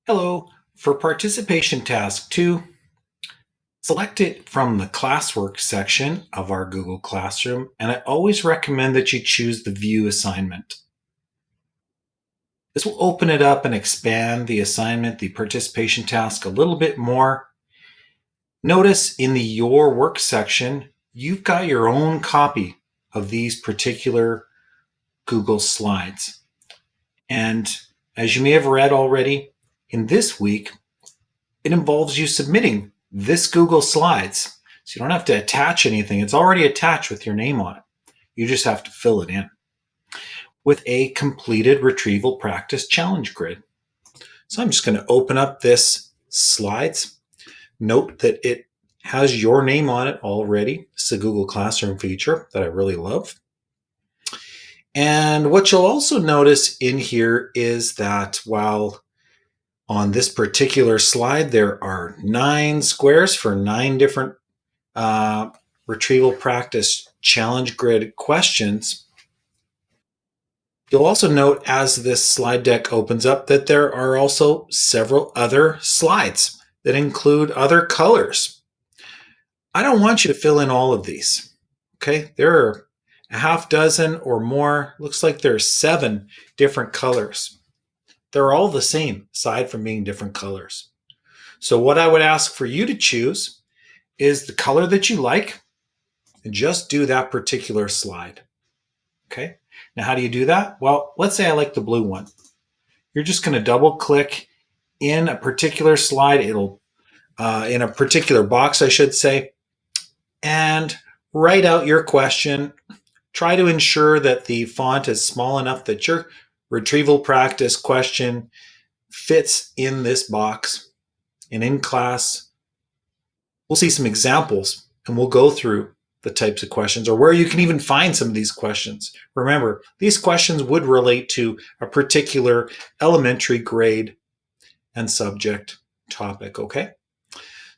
Hello. For participation task 2, select it from the classwork section of our Google Classroom, and I always recommend that you choose the view assignment. This will open it up and expand the assignment, the participation task a little bit more. Notice in the Your Work section, you've got your own copy of these particular Google Slides. And as you may have read already, in this week, it involves you submitting this Google Slides. So you don't have to attach anything. It's already attached with your name on it. You just have to fill it in with a completed retrieval practice challenge grid. So I'm just going to open up this Slides. Note that it has your name on it already. It's a Google Classroom feature that I really love. And what you'll also notice in here is that while on this particular slide, there are 9 squares for 9 different retrieval practice challenge grid questions. You'll also note as this slide deck opens up that there are also several other slides that include other colors. I don't want you to fill in all of these. Okay, there are a half dozen or more. Looks like there are 7 different colors. They're all the same, aside from being different colors. So what I would ask for you to choose is the color that you like and just do that particular slide. Okay, now how do you do that? Well, let's say I like the blue one. You're just going to double click in a particular slide. It'll, in a particular box, I should say, and write out your question. Try to ensure that the font is small enough that your retrieval practice question fits in this box. And in class, we'll see some examples and we'll go through the types of questions or where you can even find some of these questions. Remember, these questions would relate to a particular elementary grade and subject topic, okay?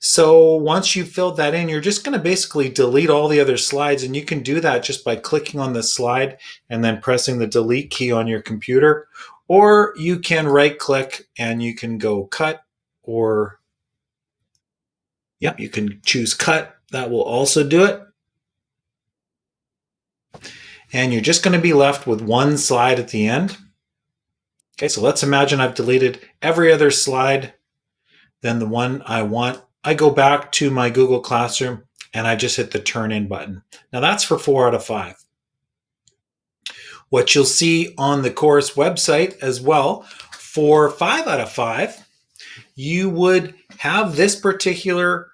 So once you've filled that in, you're just going to basically delete all the other slides, and you can do that just by clicking on the slide and then pressing the delete key on your computer, or you can right click and you can go cut, or you can choose cut. That will also do it. And you're just going to be left with one slide at the end. Okay, so let's imagine I've deleted every other slide than the one I want. I go back to my Google Classroom and I just hit the turn in button. Now that's for 4 out of 5. What you'll see on the course website as well, for 5 out of 5, you would have this particular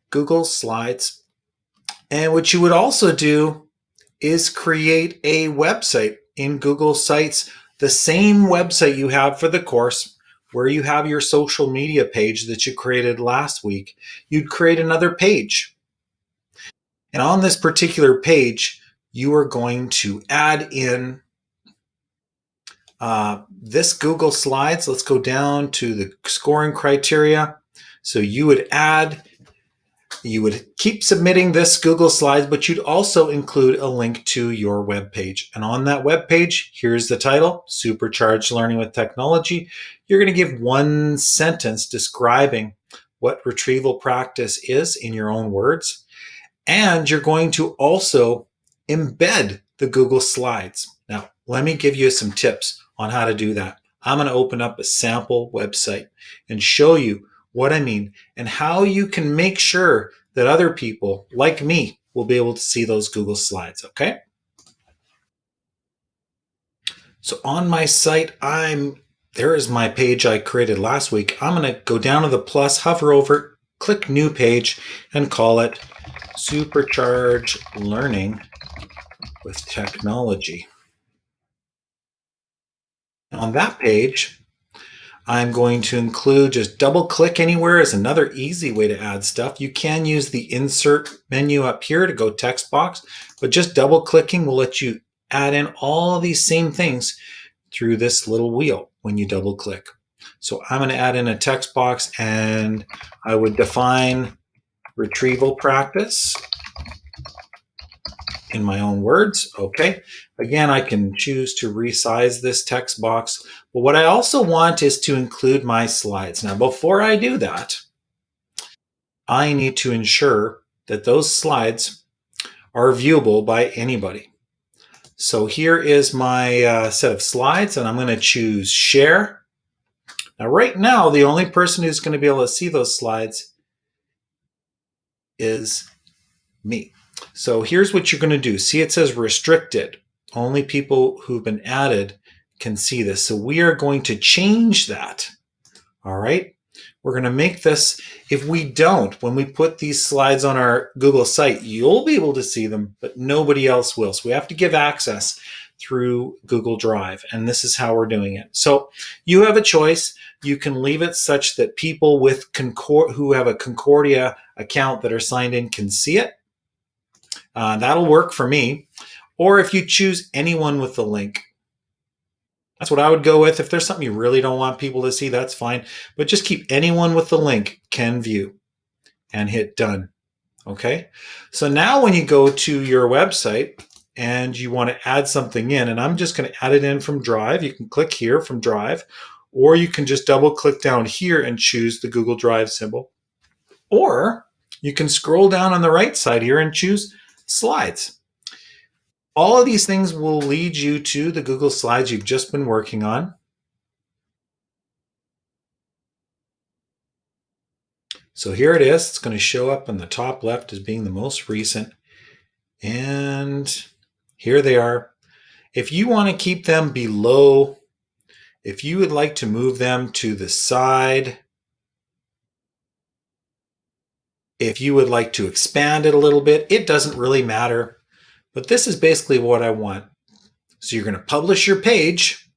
Google Slides. And what you would also do is create a website in Google Sites, the same website you have for the course, where you have your social media page that you created last week. You'd create another page. And on this particular page, you are going to add in this Google Slides. Let's go down to the scoring criteria. So you would keep submitting this Google Slides, but you'd also include a link to your web page. And on that web page, here's the title, Supercharge Learning with Technology. You're going to give one sentence describing what retrieval practice is in your own words. And you're going to also embed the Google Slides. Now, let me give you some tips on how to do that. I'm going to open up a sample website and show you what I mean and how you can make sure that other people like me will be able to see those Google Slides, okay? So on my site, there is my page I created last week. I'm going to go down to the plus, hover over, click new page, and call it Supercharge Learning with Technology. On that page, I'm going to include, just double click anywhere is another easy way to add stuff. You can use the insert menu up here to go text box, but just double clicking will let you add in all of these same things through this little wheel when you double click. So I'm going to add in a text box and I would define retrieval practice. in my own words. Okay. Again, I can choose to resize this text box. But what I also want is to include my slides. Now, before I do that, I need to ensure that those slides are viewable by anybody. So here is my set of slides, and I'm going to choose share. Now, right now, the only person who's going to be able to see those slides is me. So here's what you're going to do. See, it says restricted. Only people who've been added can see this. So we are going to change that. All right. We're going to make this, if we don't, when we put these slides on our Google site, you'll be able to see them, but nobody else will. So we have to give access through Google Drive, and this is how we're doing it. So you have a choice. You can leave it such that people with who have a Concordia account that are signed in can see it. That'll work for me. Or if you choose anyone with the link, that's what I would go with. If there's something you really don't want people to see, that's fine. But just keep anyone with the link can view and hit done. Okay. So now when you go to your website and you want to add something in, and I'm just going to add it in from Drive, you can click here from Drive, or you can just double click down here and choose the Google Drive symbol. Or you can scroll down on the right side here and choose Slides. All of these things will lead you to the Google Slides you've just been working on. So here it is. It's going to show up in the top left as being the most recent. And here they are. If you want to keep them below, if you would like to move them to the side, if you would like to expand it a little bit, it doesn't really matter. But this is basically what I want. So you're going to publish your page.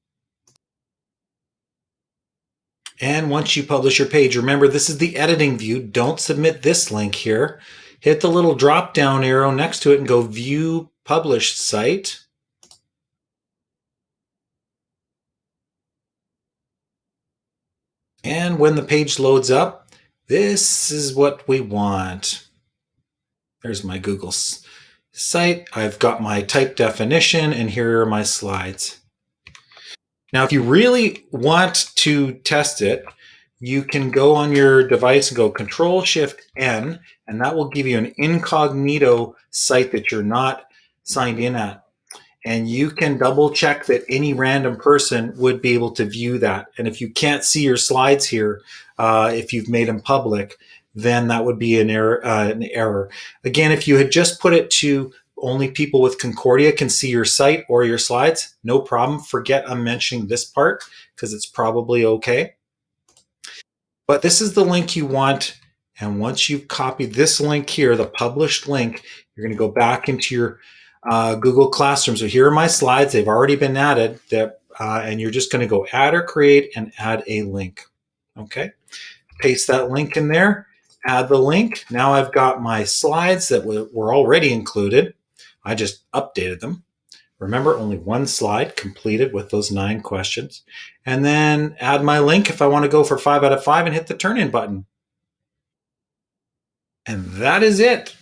And once you publish your page, remember this is the editing view. Don't submit this link here. Hit the little drop down arrow next to it and go view published site. And when the page loads up, this is what we want. There's my Google site. I've got my type definition, and here are my slides. Now, if you really want to test it, you can go on your device and go Control-Shift-N, and that will give you an incognito site that you're not signed in at. And you can double check that any random person would be able to view that. And if you can't see your slides here, if you've made them public, then that would be an error. Again, if you had just put it to only people with Concordia can see your site or your slides, no problem. Forget I'm mentioning this part because it's probably okay. But this is the link you want. And once you've copied this link here, the published link, you're going to go back into your Google Classroom. So here are my slides. They've already been added. And you're just going to go add or create and add a link. Okay. Paste that link in there. Add the link. Now I've got my slides that were already included. I just updated them. Remember, only one slide completed with those 9 questions. And then add my link if I want to go for 5 out of 5 and hit the turn in button. And that is it.